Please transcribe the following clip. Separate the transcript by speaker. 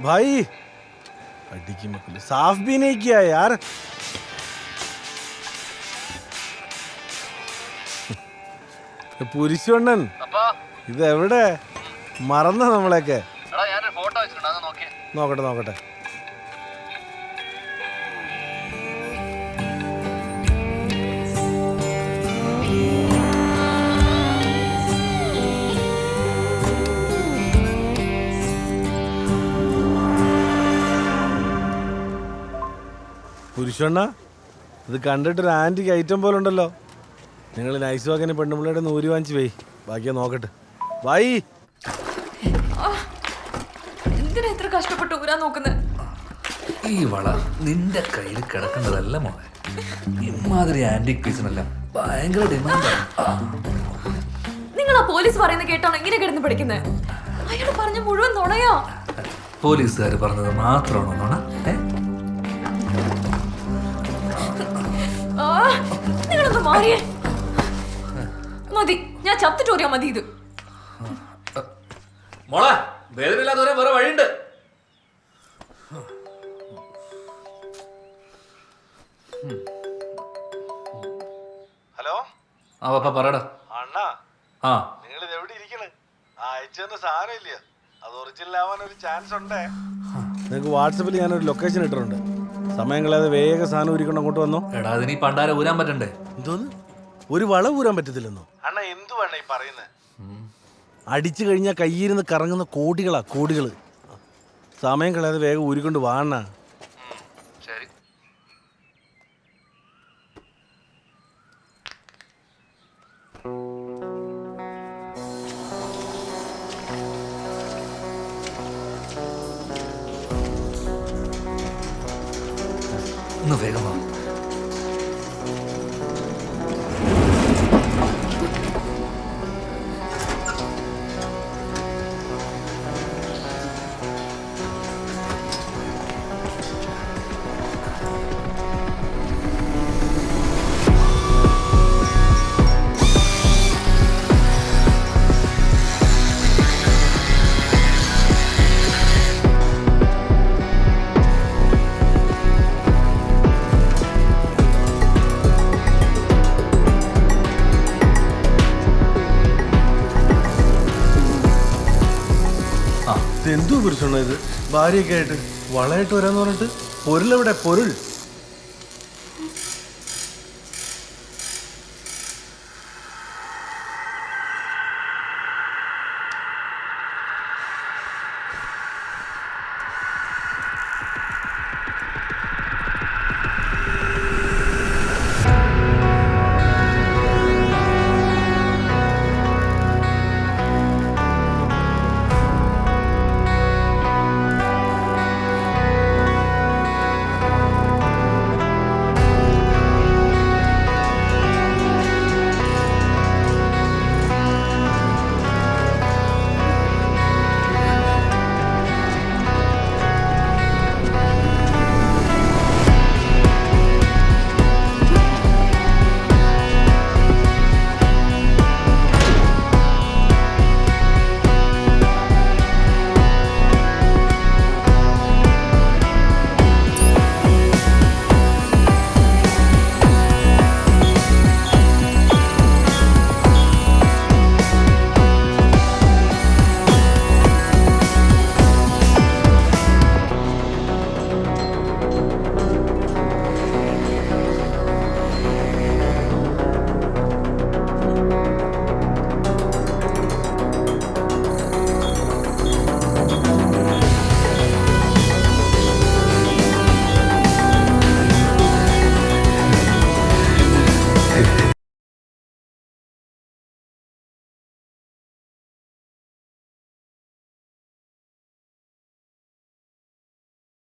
Speaker 1: भाई अड्डी की मकुल साफ भी नहीं किया यार. പുരിശുണ്ണൻ ഇത് എവിടെ മറന്ന നമ്മളെയൊക്കെ. നോക്കട്ടെ നോക്കട്ടെ. പുരുഷണ്ണ ഇത് കണ്ടിട്ടൊരു ആൻറ്റിക്ക് ഐറ്റം പോലെ ഉണ്ടല്ലോ. നിങ്ങൾ നൈസ് വാക്കിന് പെണ്ണുമ്പിള്ളയുടെ നൂരി വാങ്ങിച്ച് പോയി, ബാക്കിയാ നോക്കട്ടെ. ബൈ.
Speaker 2: എന്തിനാ ഇത്ര കഷ്ടപ്പെട്ട് ഊരാൻ നോക്കുന്നത്?
Speaker 3: ഈ വള നിന്റെ കയ്യിൽ കിടക്കേണ്ടതല്ല മോളെ. ഇമാതിരി ആന്റിക് പീസിനെല്ലാം ഭയങ്കര ഡിമാൻഡാണ്.
Speaker 2: നിങ്ങൾ ആ പോലീസ് പറയുന്നത് കേട്ടാണോ ഇങ്ങനെ കിടന്ന് പഠിക്കുന്നത്? അയാൾ പറഞ്ഞ മുഴുവൻ നുണയാ.
Speaker 3: പോലീസുകാർ പറഞ്ഞത് മാത്രമാണോ നുണ?
Speaker 2: നിങ്ങളൊന്ന് മാറിയേ. മതി, ഞാൻ ചത്തിട്ടോറിയാ മതി. ഇത്
Speaker 3: മോളെ വേദനയില്ലാത്തവരെ വേറെ വഴിയുണ്ട്.
Speaker 1: ഹലോ
Speaker 3: ആ പപ്പ പറയടാ.
Speaker 1: അണ്ണാ
Speaker 3: ആ
Speaker 1: നിങ്ങൾ ഇത് എവിടെ ഇരിക്കണ്? അയച്ചെന്ന സാധനം ഇല്ല, അത് ഒറിജിനൽ ആവാൻ ഒരു ചാൻസ് ഉണ്ടേ. നിങ്ങൾക്ക് വാട്സപ്പിൽ ഞാനൊരു ലൊക്കേഷൻ ഇട്ടിട്ടുണ്ട്. സമയം കളയാതെ വേഗം സാധനം ഊരിക്കൊണ്ട് അങ്ങോട്ട് വന്നോ.
Speaker 3: എടാ അതിന് ഈ പണ്ടാര ഊരാൻ പറ്റണ്ടേ?
Speaker 1: എന്തോന്ന് ഒരു വള ഊരാൻ പറ്റത്തില്ലെന്നോ? അണ്ണ എന്തു വേണ ഈ പറയുന്നത്? അടിച്ചു കഴിഞ്ഞാൽ കയ്യിരുന്ന് കറങ്ങുന്ന കോടികളാ കോടികള്. സമയം കളയാതെ വേഗം ഊരിക്കൊണ്ട് വാണ.
Speaker 3: ശരി. ഒന്ന് വേഗം വാ.
Speaker 1: എന്തോ പുരുഷണോ ഇത്? ഭാര്യയൊക്കെ ആയിട്ട് വളയായിട്ട് വരാന്ന് പറഞ്ഞിട്ട് പൊരുളെവിടെ? പൊരുൾ